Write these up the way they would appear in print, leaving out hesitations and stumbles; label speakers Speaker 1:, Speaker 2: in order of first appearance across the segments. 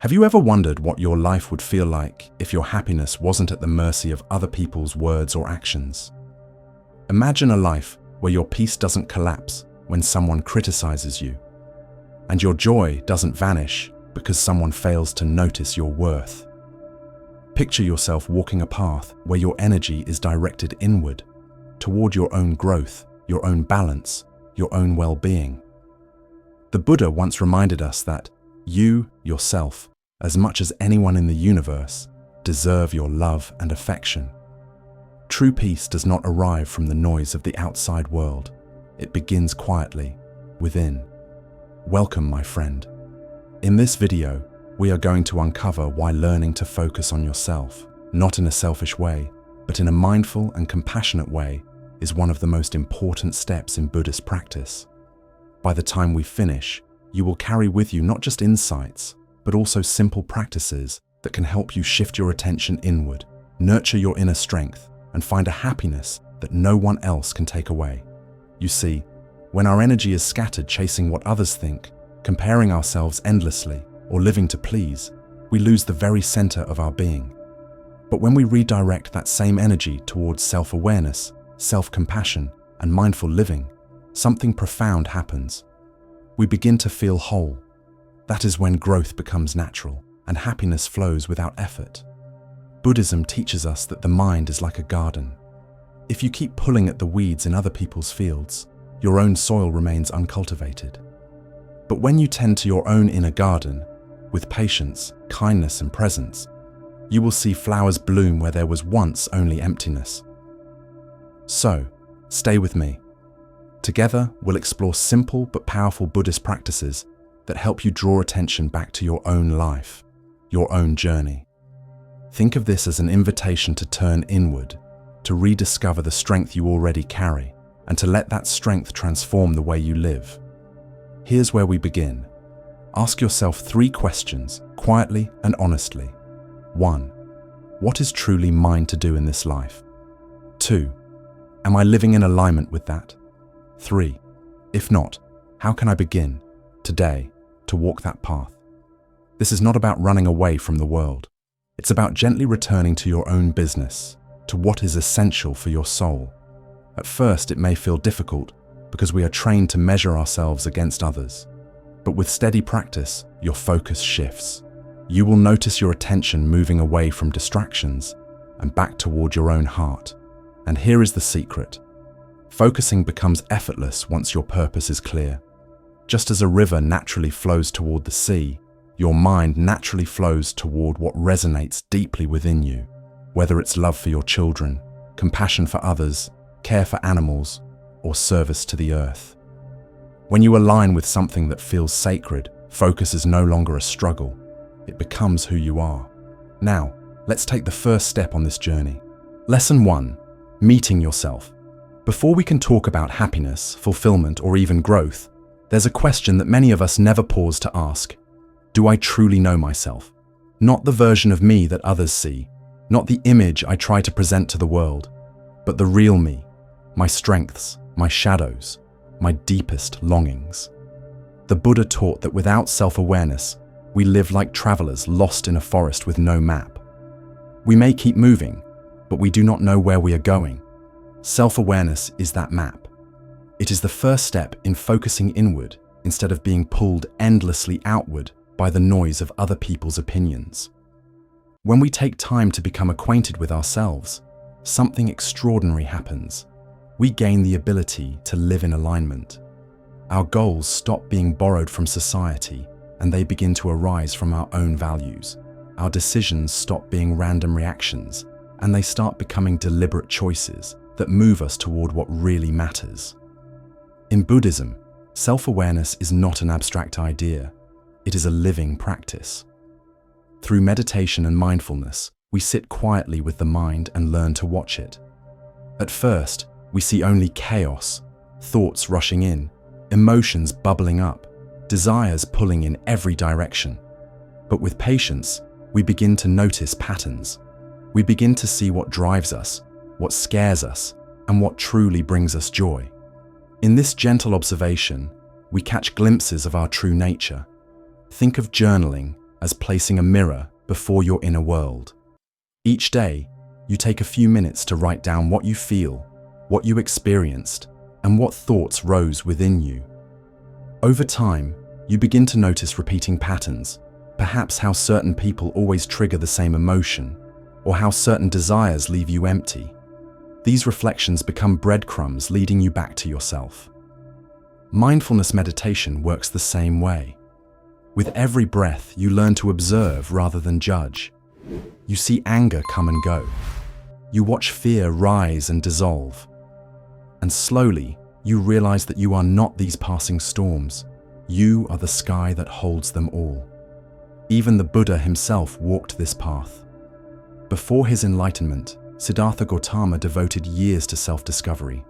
Speaker 1: Have you ever wondered what your life would feel like if your happiness wasn't at the mercy of other people's words or actions? Imagine a life where your peace doesn't collapse when someone criticizes you, and your joy doesn't vanish because someone fails to notice your worth. Picture yourself walking a path where your energy is directed inward, toward your own growth, your own balance, your own well-being. The Buddha once reminded us that you, yourself, as much as anyone in the universe, deserve your love and affection. True peace does not arrive from the noise of the outside world. It begins quietly, within. Welcome, my friend. In this video, we are going to uncover why learning to focus on yourself, not in a selfish way, but in a mindful and compassionate way, is one of the most important steps in Buddhist practice. By the time we finish, you will carry with you not just insights, but also simple practices that can help you shift your attention inward, nurture your inner strength, and find a happiness that no one else can take away. You see, when our energy is scattered chasing what others think, comparing ourselves endlessly, or living to please, we lose the very center of our being. But when we redirect that same energy towards self-awareness, self-compassion, and mindful living, something profound happens. We begin to feel whole. That is when growth becomes natural and happiness flows without effort. Buddhism teaches us that the mind is like a garden. If you keep pulling at the weeds in other people's fields, your own soil remains uncultivated. But when you tend to your own inner garden, with patience, kindness, and presence, you will see flowers bloom where there was once only emptiness. So, stay with me. Together, we'll explore simple but powerful Buddhist practices that help you draw attention back to your own life, your own journey. Think of this as an invitation to turn inward, to rediscover the strength you already carry, and to let that strength transform the way you live. Here's where we begin. Ask yourself 3 questions, quietly and honestly. 1. What is truly mine to do in this life? 2. Am I living in alignment with that? 3. If not, how can I begin, today, to walk that path? This is not about running away from the world. It's about gently returning to your own business, to what is essential for your soul. At first, it may feel difficult because we are trained to measure ourselves against others. But with steady practice, your focus shifts. You will notice your attention moving away from distractions and back toward your own heart. And here is the secret. Focusing becomes effortless once your purpose is clear. Just as a river naturally flows toward the sea, your mind naturally flows toward what resonates deeply within you, whether it's love for your children, compassion for others, care for animals, or service to the earth. When you align with something that feels sacred, focus is no longer a struggle. It becomes who you are. Now, let's take the first step on this journey. Lesson 1. Meeting yourself. Before we can talk about happiness, fulfillment, or even growth, there's a question that many of us never pause to ask. Do I truly know myself? Not the version of me that others see, not the image I try to present to the world, but the real me, my strengths, my shadows, my deepest longings. The Buddha taught that without self-awareness, we live like travelers lost in a forest with no map. We may keep moving, but we do not know where we are going. Self-awareness is that map. It is the first step in focusing inward instead of being pulled endlessly outward by the noise of other people's opinions. When we take time to become acquainted with ourselves, something extraordinary happens. We gain the ability to live in alignment. Our goals stop being borrowed from society, and they begin to arise from our own values. Our decisions stop being random reactions, and they start becoming deliberate choices that move us toward what really matters. In Buddhism, self-awareness is not an abstract idea. It is a living practice. Through meditation and mindfulness, we sit quietly with the mind and learn to watch it. At first, we see only chaos, thoughts rushing in, emotions bubbling up, desires pulling in every direction. But with patience, we begin to notice patterns. We begin to see what drives us, what scares us, and what truly brings us joy. In this gentle observation, we catch glimpses of our true nature. Think of journaling as placing a mirror before your inner world. Each day, you take a few minutes to write down what you feel, what you experienced, and what thoughts rose within you. Over time, you begin to notice repeating patterns, perhaps how certain people always trigger the same emotion, or how certain desires leave you empty. These reflections become breadcrumbs leading you back to yourself. Mindfulness meditation works the same way. With every breath, you learn to observe rather than judge. You see anger come and go. You watch fear rise and dissolve. And slowly, you realize that you are not these passing storms. You are the sky that holds them all. Even the Buddha himself walked this path. Before his enlightenment, Siddhartha Gautama devoted years to self-discovery.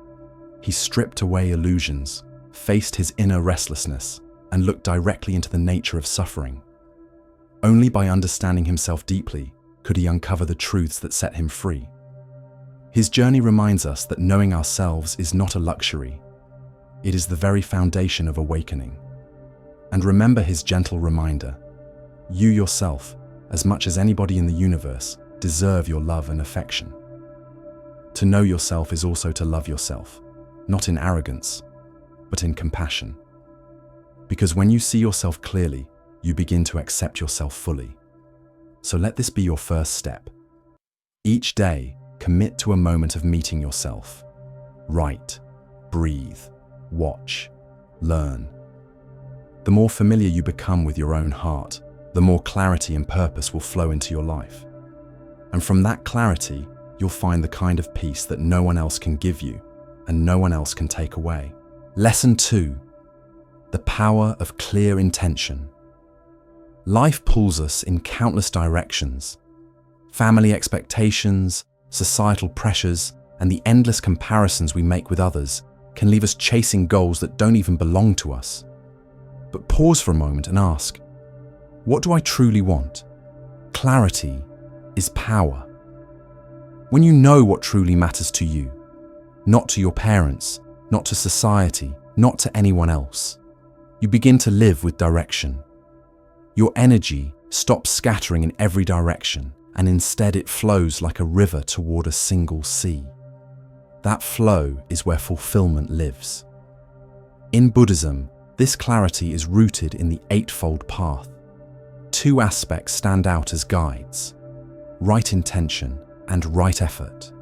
Speaker 1: He stripped away illusions, faced his inner restlessness, and looked directly into the nature of suffering. Only by understanding himself deeply could he uncover the truths that set him free. His journey reminds us that knowing ourselves is not a luxury. It is the very foundation of awakening. And remember his gentle reminder: you yourself, as much as anybody in the universe, deserve your love and affection. To know yourself is also to love yourself, not in arrogance, but in compassion. Because when you see yourself clearly, you begin to accept yourself fully. So let this be your first step. Each day, commit to a moment of meeting yourself. Write, breathe, watch, learn. The more familiar you become with your own heart, the more clarity and purpose will flow into your life. And from that clarity, you'll find the kind of peace that no one else can give you and no one else can take away. Lesson 2. The power of clear intention. Life pulls us in countless directions. Family expectations, societal pressures, and the endless comparisons we make with others can leave us chasing goals that don't even belong to us. But pause for a moment and ask, what do I truly want? Clarity is power. When you know what truly matters to you, not to your parents, not to society, not to anyone else, you begin to live with direction. Your energy stops scattering in every direction, and instead it flows like a river toward a single sea. That flow is where fulfillment lives. In Buddhism, this clarity is rooted in the Eightfold Path. Two aspects stand out as guides: right intention and right effort.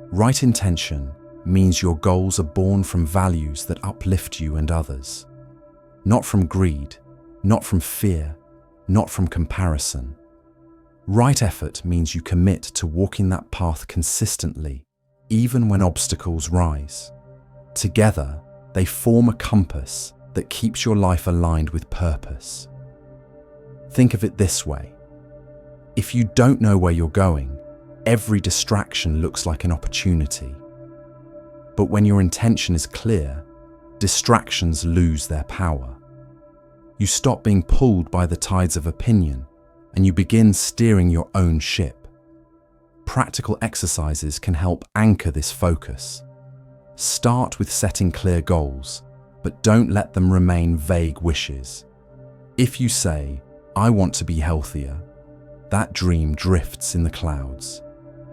Speaker 1: Right intention means your goals are born from values that uplift you and others. Not from greed, not from fear, not from comparison. Right effort means you commit to walking that path consistently, even when obstacles rise. Together, they form a compass that keeps your life aligned with purpose. Think of it this way. If you don't know where you're going, every distraction looks like an opportunity. But when your intention is clear, distractions lose their power. You stop being pulled by the tides of opinion, and you begin steering your own ship. Practical exercises can help anchor this focus. Start with setting clear goals, but don't let them remain vague wishes. If you say, "I want to be healthier," that dream drifts in the clouds.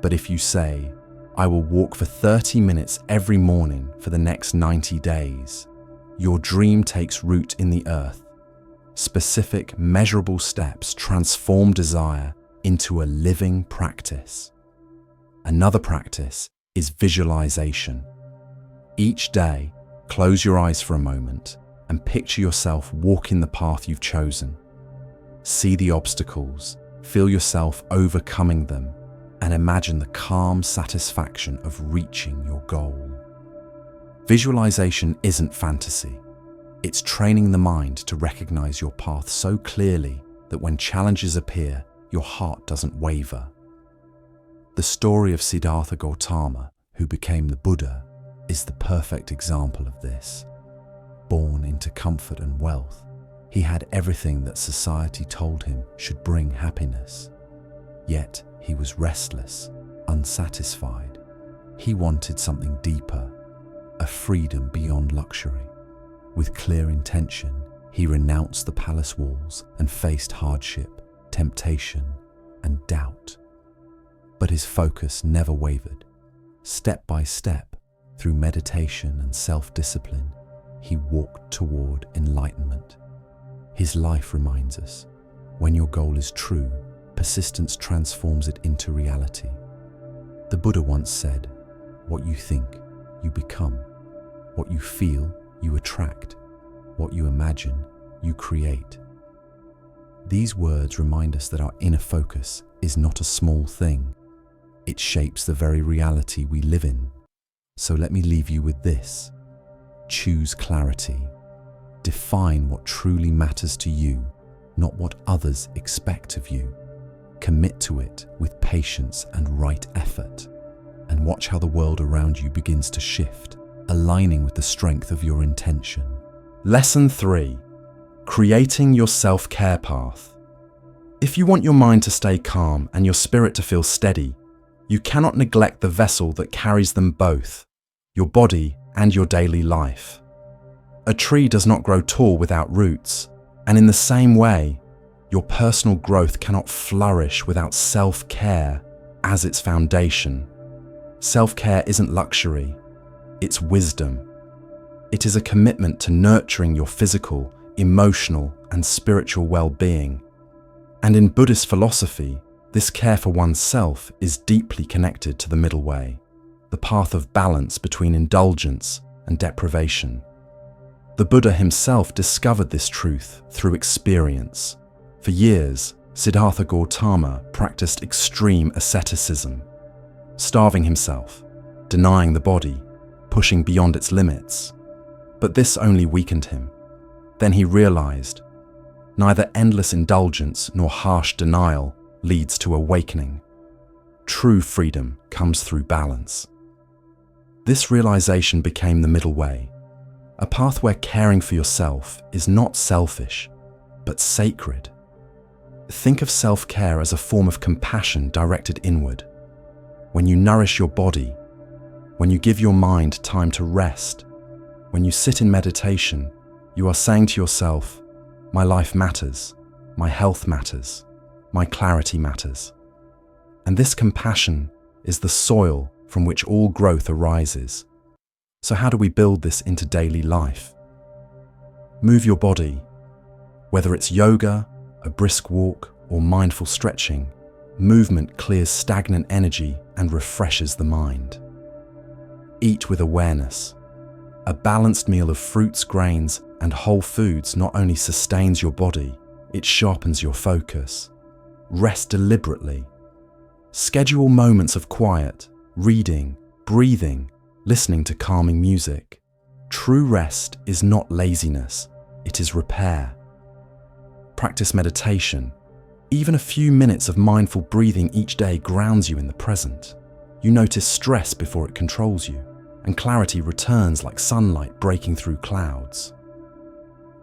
Speaker 1: But if you say, "I will walk for 30 minutes every morning for the next 90 days," your dream takes root in the earth. Specific, measurable steps transform desire into a living practice. Another practice is visualization. Each day, close your eyes for a moment and picture yourself walking the path you've chosen. See the obstacles, feel yourself overcoming them, and imagine the calm satisfaction of reaching your goal. Visualization isn't fantasy. It's training the mind to recognize your path so clearly that when challenges appear, your heart doesn't waver. The story of Siddhartha Gautama, who became the Buddha, is the perfect example of this. Born into comfort and wealth, he had everything that society told him should bring happiness. Yet he was restless, unsatisfied. He wanted something deeper, a freedom beyond luxury. With clear intention, he renounced the palace walls and faced hardship,
Speaker 2: temptation, and doubt. But his focus never wavered. Step by step, through meditation and self-discipline, he walked toward enlightenment. His life reminds us, when your goal is true, persistence transforms it into reality. The Buddha once said, "What you think, you become. What you feel, you attract. What you imagine, you create." These words remind us that our inner focus is not a small thing. It shapes the very reality we live in. So let me leave you with this. Choose clarity. Define what truly matters to you, not what others expect of you. Commit to it with patience and right effort, and watch how the world around you begins to shift, aligning with the strength of your intention.
Speaker 1: Lesson 3. Creating your self-care path. If you want your mind to stay calm and your spirit to feel steady, you cannot neglect the vessel that carries them both, your body and your daily life. A tree does not grow tall without roots, and in the same way, your personal growth cannot flourish without self-care as its foundation. Self-care isn't luxury, it's wisdom. It is a commitment to nurturing your physical, emotional, and spiritual well-being. And in Buddhist philosophy, this care for oneself is deeply connected to the middle way, the path of balance between indulgence and deprivation. The Buddha himself discovered this truth through experience. For years, Siddhartha Gautama practiced extreme asceticism, starving himself, denying the body, pushing beyond its limits. But this only weakened him. Then he realized, neither endless indulgence nor harsh denial leads to awakening. True freedom comes through balance. This realization became the middle way, a path where caring for yourself is not selfish, but sacred. Think of self-care as a form of compassion directed inward. When you nourish your body, when you give your mind time to rest, when you sit in meditation, you are saying to yourself, my life matters, my health matters, my clarity matters. And this compassion is the soil from which all growth arises. So how do we build this into daily life? Move your body. Whether it's yoga, a brisk walk, or mindful stretching, movement clears stagnant energy and refreshes the mind. Eat with awareness. A balanced meal of fruits, grains, and whole foods not only sustains your body, it sharpens your focus. Rest deliberately. Schedule moments of quiet, reading, breathing, listening to calming music. True rest is not laziness, it is repair. Practice meditation. Even a few minutes of mindful breathing each day grounds you in the present. You notice stress before it controls you, and clarity returns like sunlight breaking through clouds.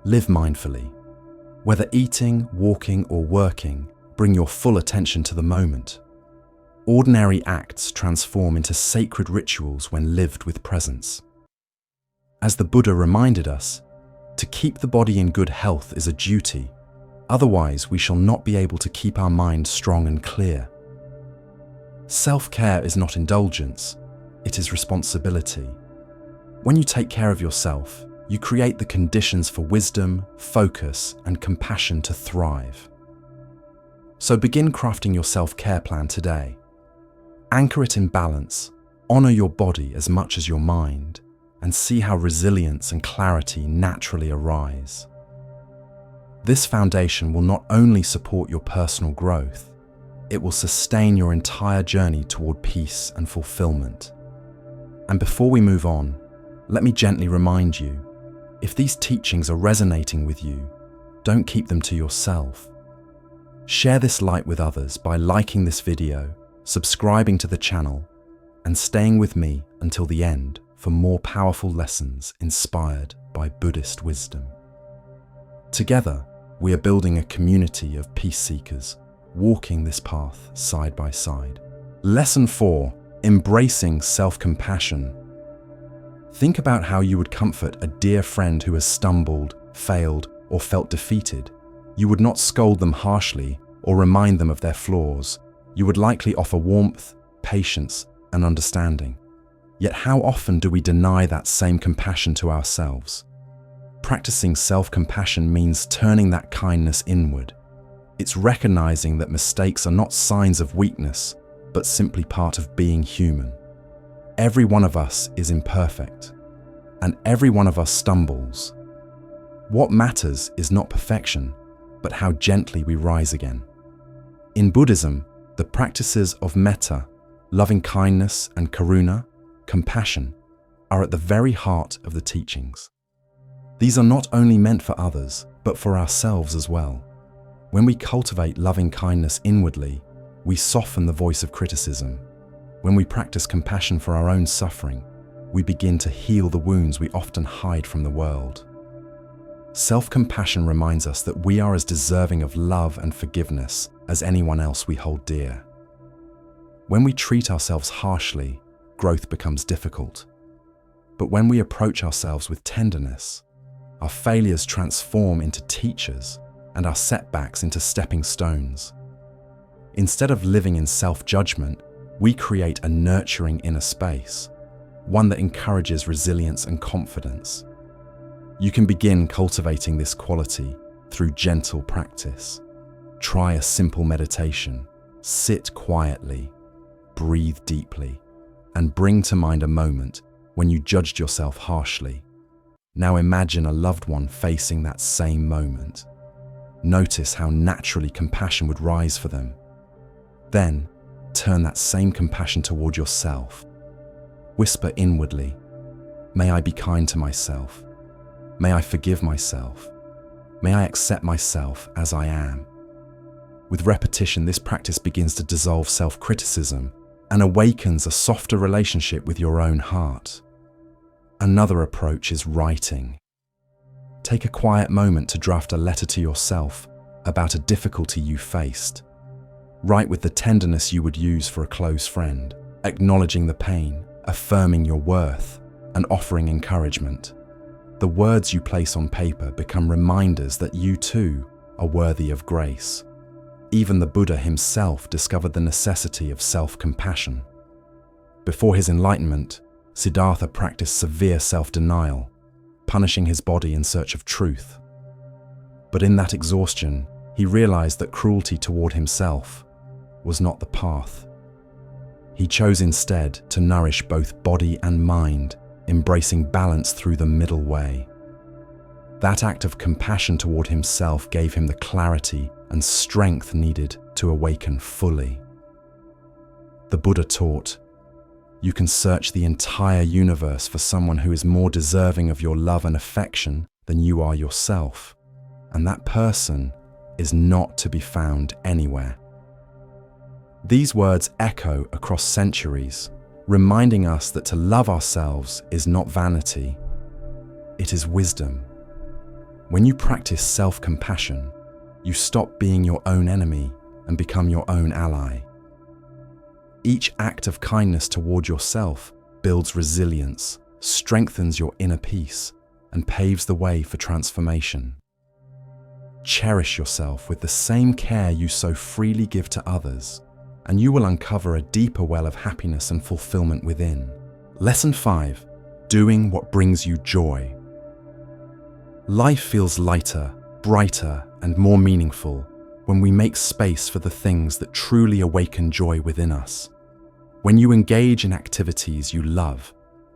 Speaker 1: Live mindfully. Whether eating, walking, or working, bring your full attention to the moment. Ordinary acts transform into sacred rituals when lived with presence. As the Buddha reminded us, to keep the body in good health is a duty. Otherwise, we shall not be able to keep our mind strong and clear. Self-care is not indulgence, it is responsibility. When you take care of yourself, you create the conditions for wisdom, focus, and compassion to thrive. So begin crafting your self-care plan today. Anchor it in balance, honor your body as much as your mind, and see how resilience and clarity naturally arise. This foundation will not only support your personal growth, it will sustain your entire journey toward peace and fulfillment. And before we move on, let me gently remind you, if these teachings are resonating with you, don't keep them to yourself. Share this light with others by liking this video, subscribing to the channel, and staying with me until the end for more powerful lessons inspired by Buddhist wisdom. Together, we are building a community of peace seekers, walking this path side by side. Lesson 4. Embracing self-compassion. Think about how you would comfort a dear friend who has stumbled, failed, or felt defeated. You would not scold them harshly or remind them of their flaws, you would likely offer warmth, patience, and understanding. Yet how often do we deny that same compassion to ourselves? Practicing self-compassion means turning that kindness inward. It's recognizing that mistakes are not signs of weakness, but simply part of being human. Every one of us is imperfect, and every one of us stumbles. What matters is not perfection, but how gently we rise again. In Buddhism, the practices of metta, loving kindness, and karuna, compassion, are at the very heart of the teachings. These are not only meant for others, but for ourselves as well. When we cultivate loving kindness inwardly, we soften the voice of criticism. When we practice compassion for our own suffering, we begin to heal the wounds we often hide from the world. Self-compassion reminds us that we are as deserving of love and forgiveness as anyone else we hold dear. When we treat ourselves harshly, growth becomes difficult. But when we approach ourselves with tenderness, our failures transform into teachers and our setbacks into stepping stones. Instead of living in self-judgment, we create a nurturing inner space, one that encourages resilience and confidence. You can begin cultivating this quality through gentle practice. Try a simple meditation, sit quietly, breathe deeply, and bring to mind a moment when you judged yourself harshly. Now imagine a loved one facing that same moment. Notice how naturally compassion would rise for them. Then, turn that same compassion toward yourself. Whisper inwardly, "May I be kind to myself. May I forgive myself. May I accept myself as I am." With repetition, this practice begins to dissolve self-criticism and awakens a softer relationship with your own heart. Another approach is writing. Take a quiet moment to draft a letter to yourself about a difficulty you faced. Write with the tenderness you would use for a close friend, acknowledging the pain, affirming your worth, and offering encouragement. The words you place on paper become reminders that you too are worthy of grace. Even the Buddha himself discovered the necessity of self-compassion. Before his enlightenment, Siddhartha practiced severe self-denial, punishing his body in search of truth. But in that exhaustion, he realized that cruelty toward himself was not the path. He chose instead to nourish both body and mind, embracing balance through the middle way. That act of compassion toward himself gave him the clarity and strength needed to awaken fully. The Buddha taught, "You can search the entire universe for someone who is more deserving of your love and affection than you are yourself, and that person is not to be found anywhere." These words echo across centuries, reminding us that to love ourselves is not vanity, it is wisdom. When you practice self-compassion, you stop being your own enemy and become your own ally. Each act of kindness toward yourself builds resilience, strengthens your inner peace, and paves the way for transformation. Cherish yourself with the same care you so freely give to others, and you will uncover a deeper well of happiness and fulfillment within. Lesson 5. Doing what brings you joy. Life feels lighter, brighter, and more meaningful when we make space for the things that truly awaken joy within us. When you engage in activities you love,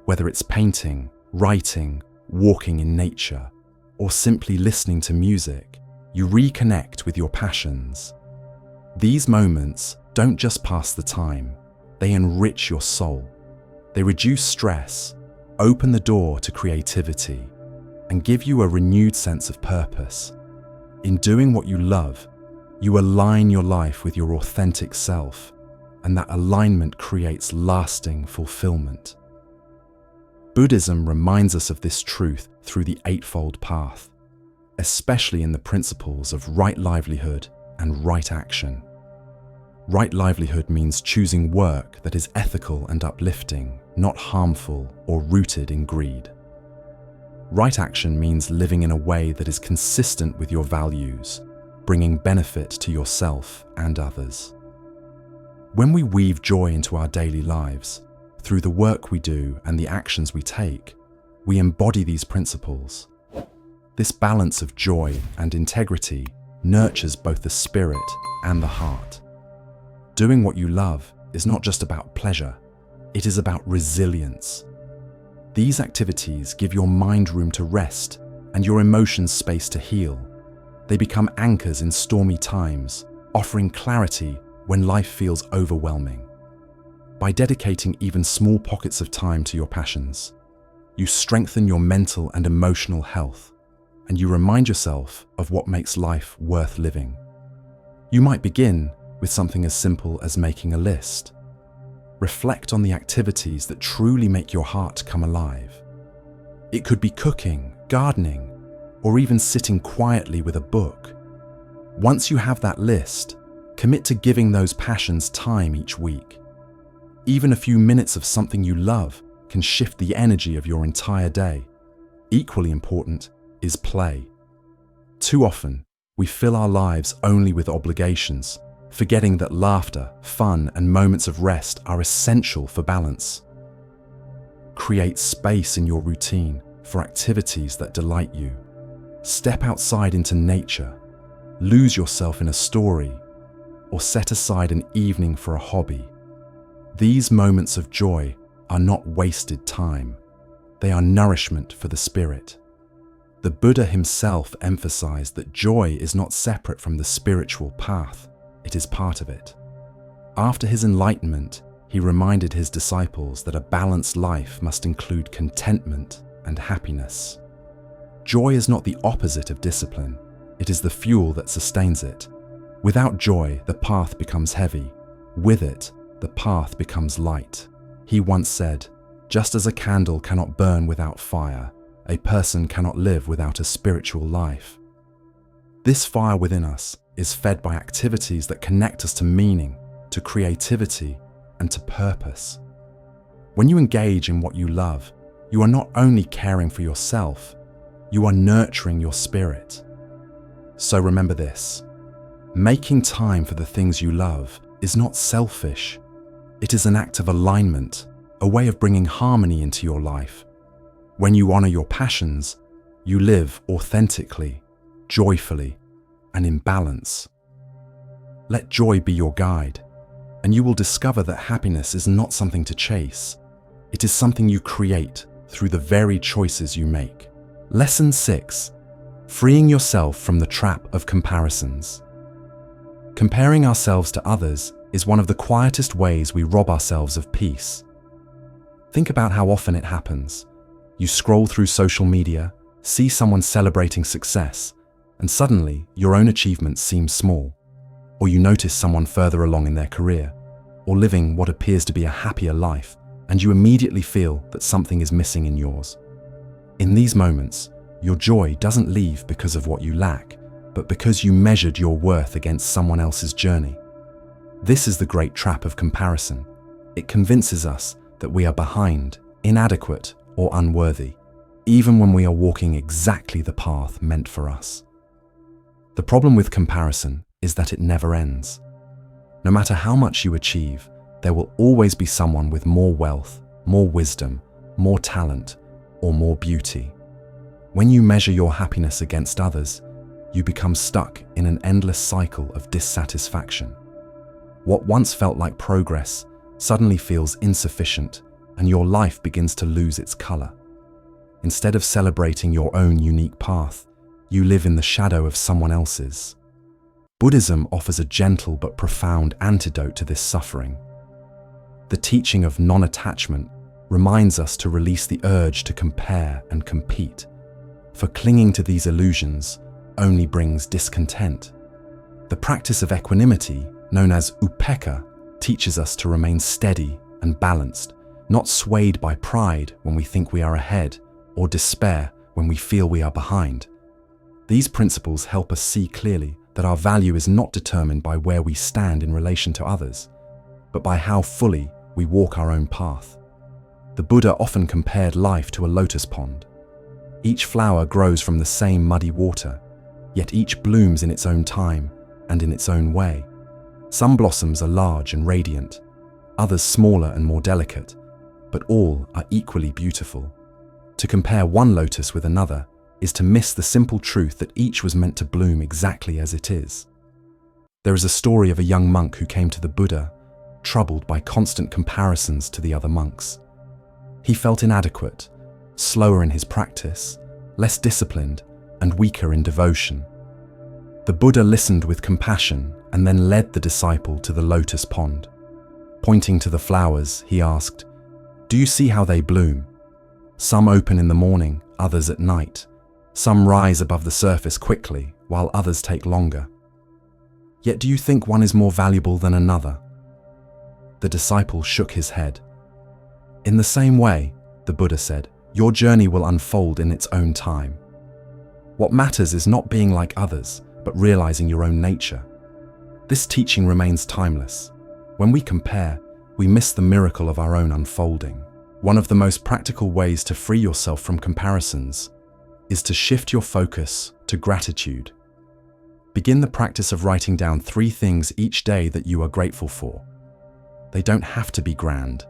Speaker 1: whether it's painting, writing, walking in nature, or simply listening to music, you reconnect with your passions. These moments don't just pass the time, they enrich your soul. They reduce stress, open the door to creativity, and give you a renewed sense of purpose. In doing what you love, you align your life with your authentic self, and that alignment creates lasting fulfillment. Buddhism reminds us of this truth through the Eightfold Path, especially in the principles of right livelihood and right action. Right livelihood means choosing work that is ethical and uplifting, not harmful or rooted in greed. Right action means living in a way that is consistent with your values, bringing benefit to yourself and others. When we weave joy into our daily lives, through the work we do and the actions we take, we embody these principles. This balance of joy and integrity nurtures both the spirit and the heart. Doing what you love is not just about pleasure, it is about resilience. These activities give your mind room to rest and your emotions space to heal. They become anchors in stormy times, offering clarity when life feels overwhelming. By dedicating even small pockets of time to your passions, you strengthen your mental and emotional health, and you remind yourself of what makes life worth living. You might begin with something as simple as making a list. Reflect on the activities that truly make your heart come alive. It could be cooking, gardening, or even sitting quietly with a book. Once you have that list, commit to giving those passions time each week. Even a few minutes of something you love can shift the energy of your entire day. Equally important is play. Too often, we fill our lives only with obligations, forgetting that laughter, fun, and moments of rest are essential for balance. Create space in your routine for activities that delight you. Step outside into nature, lose yourself in a story, or set aside an evening for a hobby. These moments of joy are not wasted time. They are nourishment for the spirit. The Buddha himself emphasized that joy is not separate from the spiritual path, it is part of it. After his enlightenment, he reminded his disciples that a balanced life must include contentment and happiness. Joy is not the opposite of discipline, it is the fuel that sustains it. Without joy, the path becomes heavy. With it, the path becomes light. He once said, "Just as a candle cannot burn without fire, a person cannot live without a spiritual life." This fire within us is fed by activities that connect us to meaning, to creativity, and to purpose. When you engage in what you love, you are not only caring for yourself, you are nurturing your spirit. So remember this: making time for the things you love is not selfish. It is an act of alignment, a way of bringing harmony into your life. When you honor your passions, you live authentically, joyfully, and in balance. Let joy be your guide, and you will discover that happiness is not something to chase. It is something you create through the very choices you make. Lesson 6: freeing yourself from the trap of comparisons. Comparing ourselves to others is one of the quietest ways we rob ourselves of peace. Think about how often it happens. You scroll through social media, see someone celebrating success, and suddenly your own achievements seem small. Or you notice someone further along in their career, or living what appears to be a happier life, and you immediately feel that something is missing in yours. In these moments, your joy doesn't leave because of what you lack, but because you measured your worth against someone else's journey. This is the great trap of comparison. It convinces us that we are behind, inadequate, or unworthy, even when we are walking exactly the path meant for us. The problem with comparison is that it never ends. No matter how much you achieve, there will always be someone with more wealth, more wisdom, more talent, or more beauty. When you measure your happiness against others, you become stuck in an endless cycle of dissatisfaction. What once felt like progress suddenly feels insufficient, and your life begins to lose its color. Instead of celebrating your own unique path, you live in the shadow of someone else's. Buddhism offers a gentle but profound antidote to this suffering. The teaching of non-attachment reminds us to release the urge to compare and compete, for clinging to these illusions only brings discontent. The practice of equanimity, known as upekkha, teaches us to remain steady and balanced, not swayed by pride when we think we are ahead or despair when we feel we are behind. These principles help us see clearly that our value is not determined by where we stand in relation to others, but by how fully we walk our own path. The Buddha often compared life to a lotus pond. Each flower grows from the same muddy water, yet each blooms in its own time and in its own way. Some blossoms are large and radiant, others smaller and more delicate, but all are equally beautiful. To compare one lotus with another is to miss the simple truth that each was meant to bloom exactly as it is. There is a story of a young monk who came to the Buddha, troubled by constant comparisons to the other monks. He felt inadequate, slower in his practice, less disciplined, and weaker in devotion. The Buddha listened with compassion and then led the disciple to the lotus pond. Pointing to the flowers, he asked, "Do you see how they bloom? Some open in the morning, others at night. Some rise above the surface quickly, while others take longer. Yet do you think one is more valuable than another?" The disciple shook his head. "In the same way," the Buddha said, "your journey will unfold in its own time. What matters is not being like others, but realizing your own nature." This teaching remains timeless. When we compare, we miss the miracle of our own unfolding. One of the most practical ways to free yourself from comparisons is to shift your focus to gratitude. Begin the practice of writing down 3 things each day that you are grateful for. They don't have to be grand.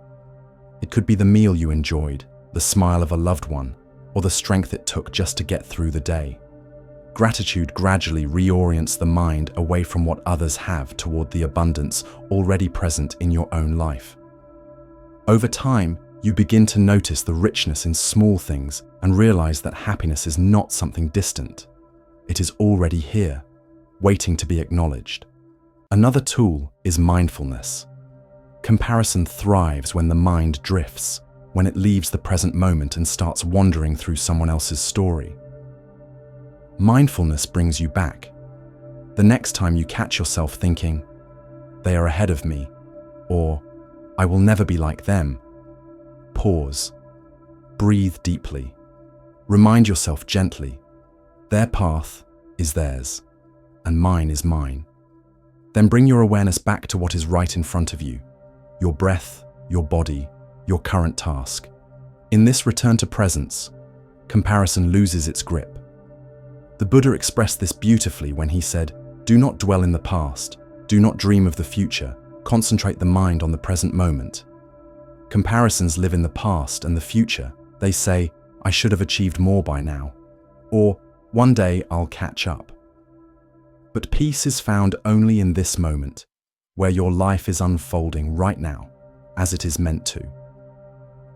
Speaker 1: It could be the meal you enjoyed, the smile of a loved one, or the strength it took just to get through the day. Gratitude gradually reorients the mind away from what others have toward the abundance already present in your own life. Over time, you begin to notice the richness in small things and realize that happiness is not something distant. It is already here, waiting to be acknowledged. Another tool is mindfulness. Comparison thrives when the mind drifts, when it leaves the present moment and starts wandering through someone else's story. Mindfulness brings you back. The next time you catch yourself thinking, "They are ahead of me," or "I will never be like them," pause. Breathe deeply. Remind yourself gently, their path is theirs, and mine is mine. Then bring your awareness back to what is right in front of you, your breath, your body, your current task. In this return to presence, comparison loses its grip. The Buddha expressed this beautifully when he said, "Do not dwell in the past, do not dream of the future, concentrate the mind on the present moment." Comparisons live in the past and the future. They say, "I should have achieved more by now," or "One day I'll catch up." But peace is found only in this moment, where your life is unfolding right now, as it is meant to.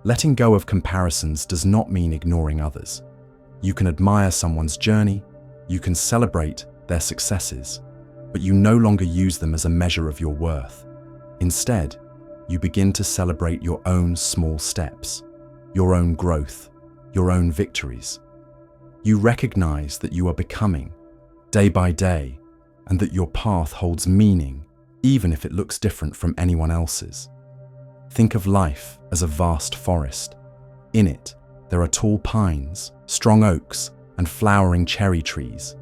Speaker 1: Letting go of comparisons does not mean ignoring others. You can admire someone's journey, you can celebrate their successes, but you no longer use them as a measure of your worth. Instead, you begin to celebrate your own small steps, your own growth, your own victories. You recognize that you are becoming, day by day, and that your path holds meaning, even if it looks different from anyone else's. Think of life as a vast forest. In it, there are tall pines, strong oaks, and flowering cherry trees.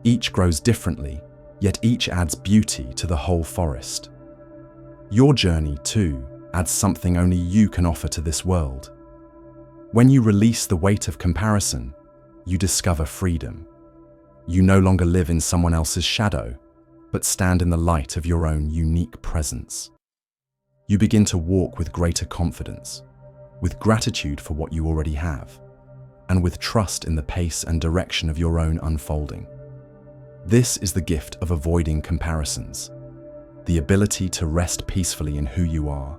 Speaker 1: Each grows differently, yet each adds beauty to the whole forest. Your journey, too, adds something only you can offer to this world. When you release the weight of comparison, you discover freedom. You no longer live in someone else's shadow, but stand in the light of your own unique presence. You begin to walk with greater confidence, with gratitude for what you already have, and with trust in the pace and direction of your own unfolding. This is the gift of avoiding comparisons, the ability to rest peacefully in who you are,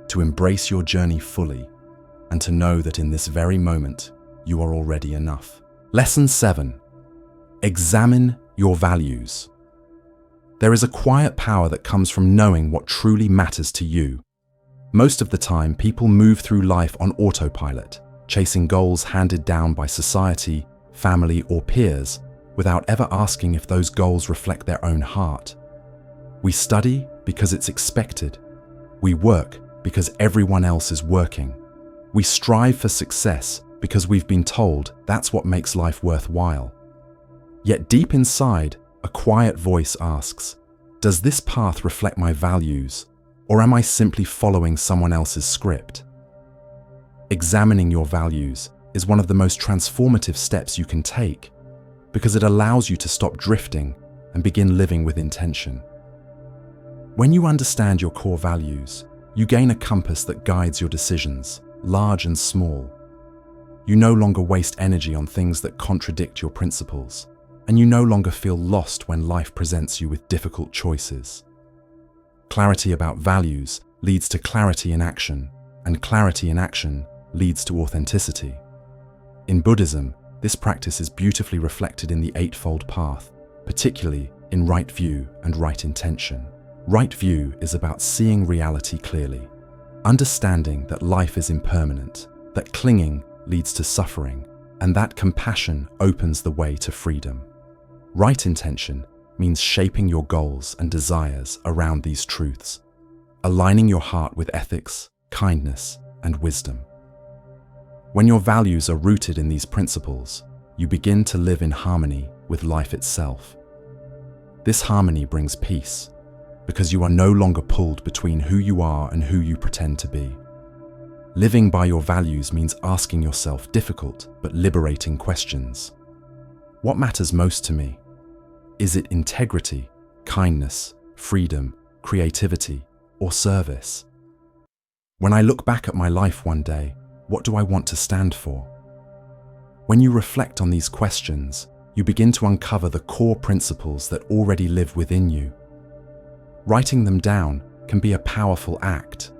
Speaker 1: to embrace your journey fully, and to know that in this very moment, you are already enough. Lesson 7. Examine your values. There is a quiet power that comes from knowing what truly matters to you. Most of the time, people move through life on autopilot, chasing goals handed down by society, family, or peers, without ever asking if those goals reflect their own heart. We study because it's expected. We work because everyone else is working. We strive for success because we've been told that's what makes life worthwhile. Yet deep inside, a quiet voice asks, does this path reflect my values, or am I simply following someone else's script? Examining your values is one of the most transformative steps you can take. because it allows you to stop drifting and begin living with intention. When you understand your core values, you gain a compass that guides your decisions, large and small. You no longer waste energy on things that contradict your principles, and you no longer feel lost when life presents you with difficult choices. Clarity about values leads to clarity in action, and clarity in action leads to authenticity. In Buddhism, this practice is beautifully reflected in the Eightfold Path, particularly in right view and right intention. Right view is about seeing reality clearly, understanding that life is impermanent, that clinging leads to suffering, and that compassion opens the way to freedom. Right intention means shaping your goals and desires around these truths, aligning your heart with ethics, kindness, and wisdom. When your values are rooted in these principles, you begin to live in harmony with life itself. This harmony brings peace, because you are no longer pulled between who you are and who you pretend to be. Living by your values means asking yourself difficult but liberating questions. What matters most to me? Is it integrity, kindness, freedom, creativity, or service? When I look back at my life one day, what do I want to stand for? When you reflect on these questions, you begin to uncover the core principles that already live within you. Writing them down can be a powerful act.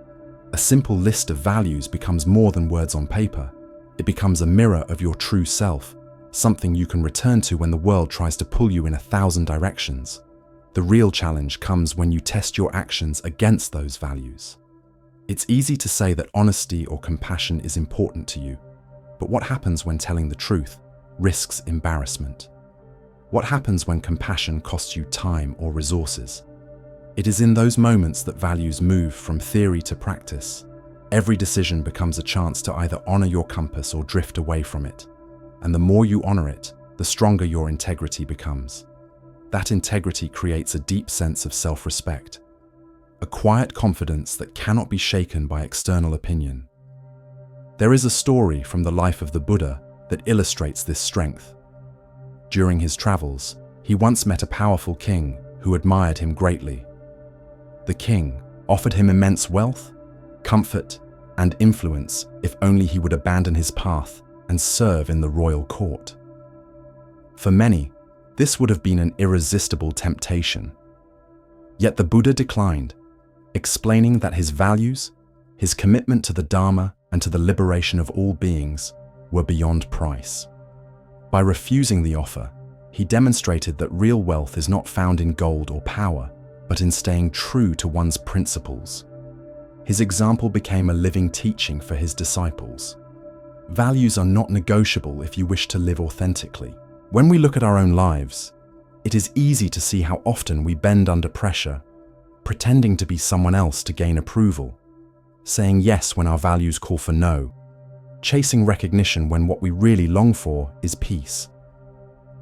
Speaker 1: A simple list of values becomes more than words on paper. It becomes a mirror of your true self, something you can return to when the world tries to pull you in 1,000 directions. The real challenge comes when you test your actions against those values. It's easy to say that honesty or compassion is important to you, but what happens when telling the truth risks embarrassment? What happens when compassion costs you time or resources? It is in those moments that values move from theory to practice. Every decision becomes a chance to either honor your compass or drift away from it. And the more you honor it, the stronger your integrity becomes. That integrity creates a deep sense of self-respect, a quiet confidence that cannot be shaken by external opinion. There is a story from the life of the Buddha that illustrates this strength. During his travels, he once met a powerful king who admired him greatly. The king offered him immense wealth, comfort, and influence if only he would abandon his path and serve in the royal court. For many, this would have been an irresistible temptation. Yet the Buddha declined, explaining that his values, his commitment to the Dharma and to the liberation of all beings, were beyond price. By refusing the offer, he demonstrated that real wealth is not found in gold or power, but in staying true to one's principles. His example became a living teaching for his disciples. Values are not negotiable if you wish to live authentically. When we look at our own lives, it is easy to see how often we bend under pressure, pretending to be someone else to gain approval, saying yes when our values call for no, chasing recognition when what we really long for is peace.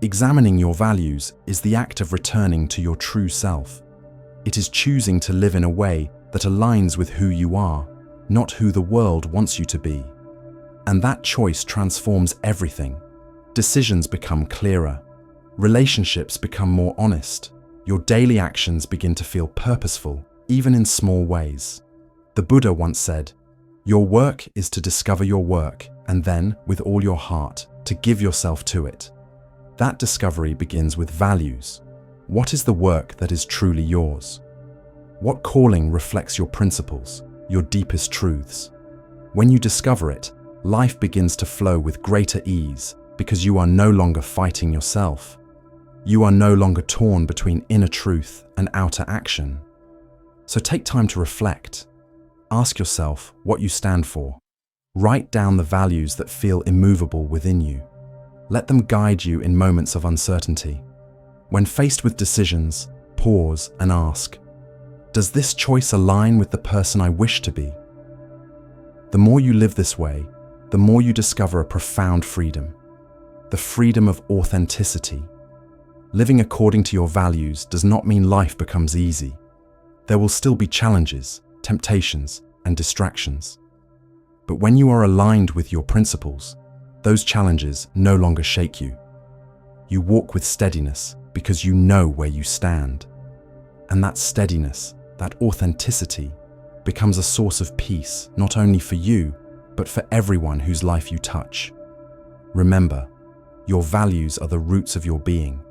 Speaker 1: Examining your values is the act of returning to your true self. It is choosing to live in a way that aligns with who you are, not who the world wants you to be. And that choice transforms everything. Decisions become clearer. Relationships become more honest. Your daily actions begin to feel purposeful, even in small ways. The Buddha once said, "Your work is to discover your work, and then, with all your heart, to give yourself to it." That discovery begins with values. What is the work that is truly yours? What calling reflects your principles, your deepest truths? When you discover it, life begins to flow with greater ease because you are no longer fighting yourself. You are no longer torn between inner truth and outer action. So take time to reflect. Ask yourself what you stand for. Write down the values that feel immovable within you. Let them guide you in moments of uncertainty. When faced with decisions, pause and ask, does this choice align with the person I wish to be? The more you live this way, the more you discover a profound freedom, the freedom of authenticity. Living according to your values does not mean life becomes easy. There will still be challenges, temptations, and distractions. But when you are aligned with your principles, those challenges no longer shake you. You walk with steadiness because you know where you stand. And that steadiness, that authenticity, becomes a source of peace not only for you, but for everyone whose life you touch. Remember, your values are the roots of your being.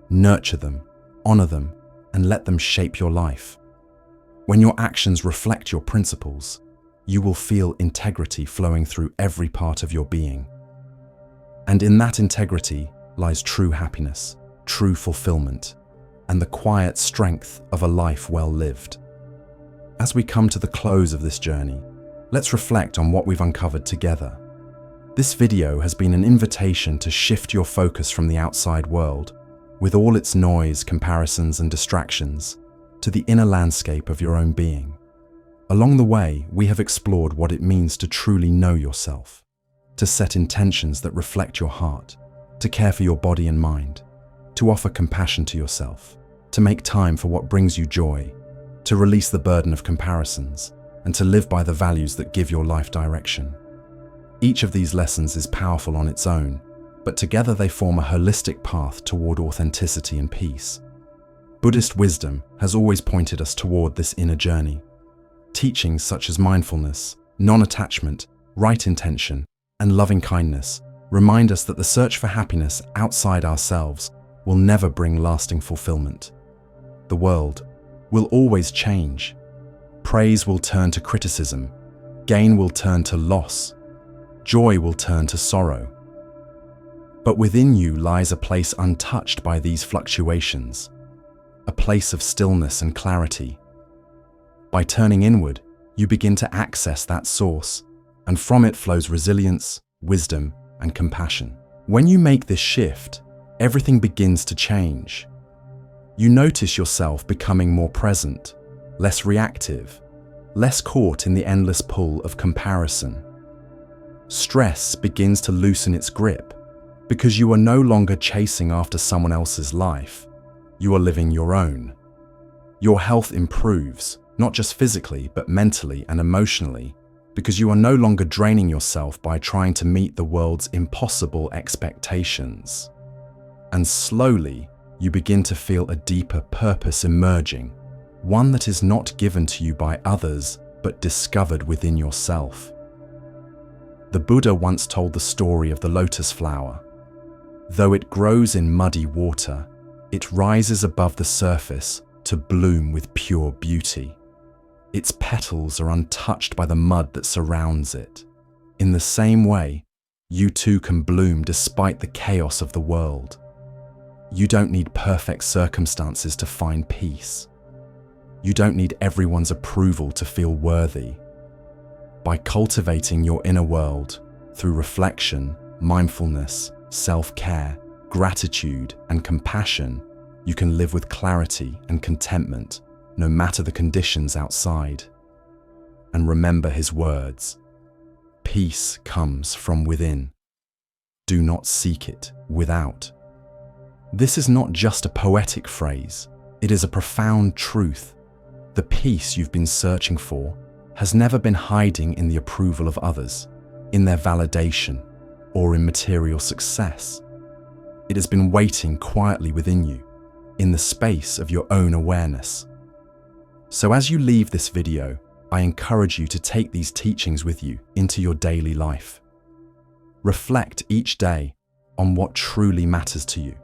Speaker 1: Nurture them, honor them, and let them shape your life. When your actions reflect your principles, you will feel integrity flowing through every part of your being. And in that integrity lies true happiness, true fulfillment, and the quiet strength of a life well lived. As we come to the close of this journey, let's reflect on what we've uncovered together. This video has been an invitation to shift your focus from the outside world, with all its noise, comparisons, and distractions, to the inner landscape of your own being. Along the way, we have explored what it means to truly know yourself, to set intentions that reflect your heart, to care for your body and mind, to offer compassion to yourself, to make time for what brings you joy, to release the burden of comparisons, and to live by the values that give your life direction. Each of these lessons is powerful on its own, but together they form a holistic path toward authenticity and peace. Buddhist wisdom has always pointed us toward this inner journey. Teachings such as mindfulness, non-attachment, right intention, and loving kindness remind us that the search for happiness outside ourselves will never bring lasting fulfillment. The world will always change. Praise will turn to criticism, gain will turn to loss, joy will turn to sorrow. But within you lies a place untouched by these fluctuations, a place of stillness and clarity. By turning inward, you begin to access that source, and from it flows resilience, wisdom, and compassion. When you make this shift, everything begins to change. You notice yourself becoming more present, less reactive, less caught in the endless pull of comparison. Stress begins to loosen its grip because you are no longer chasing after someone else's life. You are living your own. Your health improves, not just physically, but mentally and emotionally, because you are no longer draining yourself by trying to meet the world's impossible expectations. And slowly, you begin to feel a deeper purpose emerging, one that is not given to you by others, but discovered within yourself. The Buddha once told the story of the lotus flower. Though it grows in muddy water, it rises above the surface to bloom with pure beauty. Its petals are untouched by the mud that surrounds it. In the same way, you too can bloom despite the chaos of the world. You don't need perfect circumstances to find peace. You don't need everyone's approval to feel worthy. By cultivating your inner world through reflection, mindfulness, self-care, gratitude, and compassion, you can live with clarity and contentment, no matter the conditions outside. And remember his words, peace comes from within. Do not seek it without. This is not just a poetic phrase, it is a profound truth. The peace you've been searching for has never been hiding in the approval of others, in their validation, or in material success. It has been waiting quietly within you, in the space of your own awareness. So as you leave this video, I encourage you to take these teachings with you into your daily life. Reflect each day on what truly matters to you.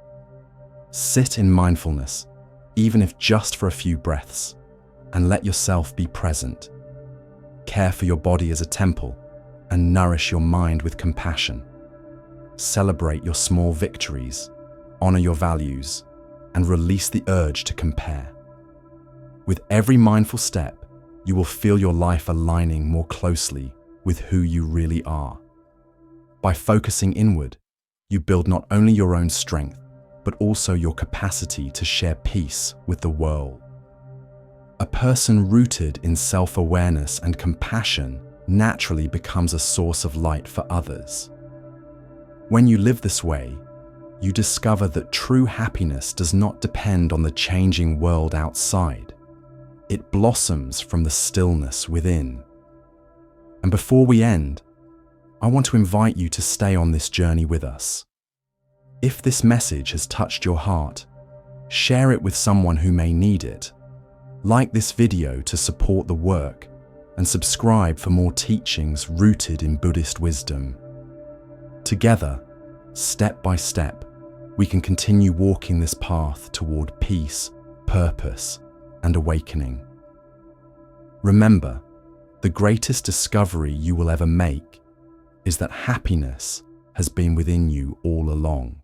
Speaker 1: Sit in mindfulness, even if just for a few breaths, and let yourself be present. Care for your body as a temple and nourish your mind with compassion. Celebrate your small victories, honor your values, and release the urge to compare. With every mindful step, you will feel your life aligning more closely with who you really are. By focusing inward, you build not only your own strength, but also your capacity to share peace with the world. A person rooted in self-awareness and compassion naturally becomes a source of light for others. When you live this way, you discover that true happiness does not depend on the changing world outside. It blossoms from the stillness within. And before we end, I want to invite you to stay on this journey with us. If this message has touched your heart, share it with someone who may need it. Like this video to support the work, and subscribe for more teachings rooted in Buddhist wisdom. Together, step by step, we can continue walking this path toward peace, purpose, and awakening. Remember, the greatest discovery you will ever make is that happiness has been within you all along.